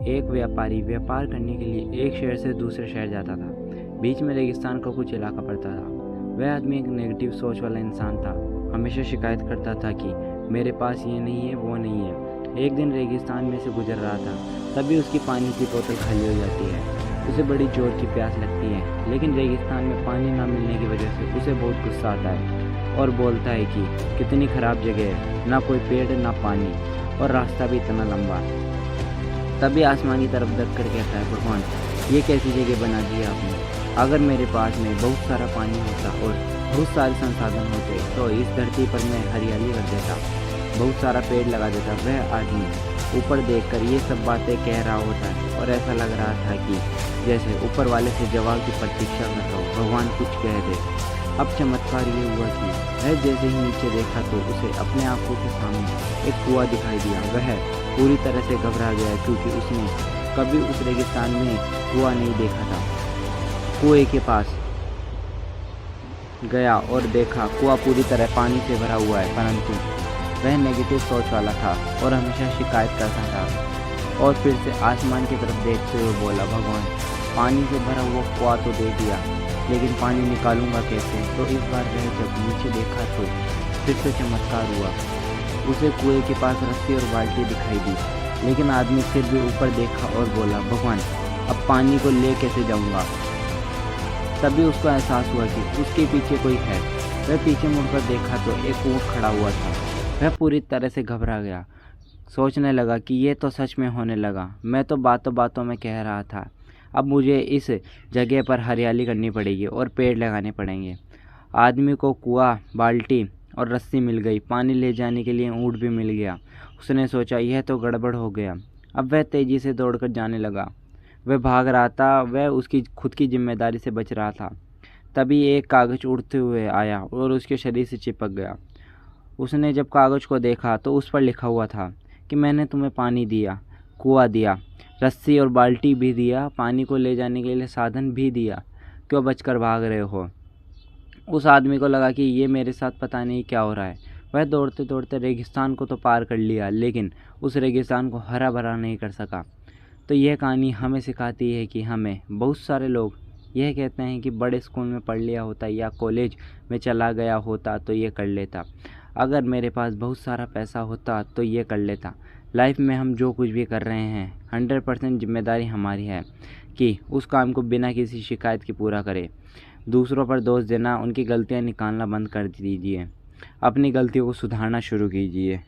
एक व्यापारी व्यापार करने के लिए एक शहर से दूसरे शहर जाता था। बीच में रेगिस्तान का कुछ इलाका पड़ता था। वह आदमी एक नेगेटिव सोच वाला इंसान था। हमेशा शिकायत करता था कि मेरे पास ये नहीं है, वो नहीं है। एक दिन रेगिस्तान में से गुजर रहा था, तभी उसकी पानी की बोतल खाली हो जाती है। उसे बड़ी जोर की प्यास लगती है, लेकिन रेगिस्तान में पानी ना मिलने की वजह से उसे बहुत गुस्सा आता है और बोलता है कि कितनी ख़राब जगह है, ना कोई पेड़ ना पानी, और रास्ता भी इतना लंबा। तभी आसमान की तरफ देख कर कहता है, भगवान ये कैसी जगह बना दी आपने। अगर मेरे पास में बहुत सारा पानी होता और बहुत सारे संसाधन होते तो इस धरती पर मैं हरियाली कर देता, बहुत सारा पेड़ लगा देता। वह आदमी ऊपर देखकर ये सब बातें कह रहा होता है और ऐसा लग रहा था कि जैसे ऊपर वाले से जवाब की प्रतीक्षा कर रहा हो, भगवान कुछ कह दे। अब चमत्कार ये हुआ कि वह जैसे ही नीचे देखा तो उसे अपने आंखों के सामने एक कुआं दिखाई दिया। वह पूरी तरह से घबरा गया क्योंकि उसने कभी उस रेगिस्तान में कुआं नहीं देखा था। कुएं के पास गया और देखा कुआं पूरी तरह पानी से भरा हुआ है, परंतु वह नेगेटिव सोच वाला था और हमेशा शिकायत करता था। और फिर से आसमान की तरफ देखते हुए बोला, भगवान पानी से भरा हुआ कुआं तो दे दिया, लेकिन पानी निकालूंगा कैसे। तो इस बार वह जब नीचे देखा तो फिर से चमत्कार हुआ। उसे कुएं के पास रस्सी और बाल्टी दिखाई दी, लेकिन आदमी फिर भी ऊपर देखा और बोला, भगवान अब पानी को ले कैसे जाऊंगा। तभी उसको एहसास हुआ कि उसके पीछे कोई है। वह पीछे मुड़कर देखा तो एक ऊँट खड़ा हुआ था। वह पूरी तरह से घबरा गया, सोचने लगा कि ये तो सच में होने लगा। मैं तो बातों बातों में कह रहा था, अब मुझे इस जगह पर हरियाली करनी पड़ेगी और पेड़ लगाने पड़ेंगे। आदमी को कुआं, बाल्टी और रस्सी मिल गई, पानी ले जाने के लिए ऊँट भी मिल गया। उसने सोचा यह तो गड़बड़ हो गया। अब वह तेज़ी से दौड़कर जाने लगा। वह भाग रहा था, वह उसकी खुद की जिम्मेदारी से बच रहा था। तभी एक कागज़ उड़ते हुए आया और उसके शरीर से चिपक गया। उसने जब कागज़ को देखा तो उस पर लिखा हुआ था कि मैंने तुम्हें पानी दिया, कुआं दिया, रस्सी और बाल्टी भी दिया, पानी को ले जाने के लिए साधन भी दिया, क्यों बचकर भाग रहे हो। उस आदमी को लगा कि ये मेरे साथ पता नहीं क्या हो रहा है। वह दौड़ते दौड़ते रेगिस्तान को तो पार कर लिया, लेकिन उस रेगिस्तान को हरा भरा नहीं कर सका। तो यह कहानी हमें सिखाती है कि हमें बहुत सारे लोग यह कहते हैं कि बड़े स्कूल में पढ़ लिया होता या कॉलेज में चला गया होता तो ये कर लेता, अगर मेरे पास बहुत सारा पैसा होता तो ये कर लेता। लाइफ में हम जो कुछ भी कर रहे हैं 100% जिम्मेदारी हमारी है कि उस काम को बिना किसी शिकायत के पूरा करें। दूसरों पर दोष देना, उनकी गलतियां निकालना बंद कर दीजिए। अपनी गलतियों को सुधारना शुरू कीजिए।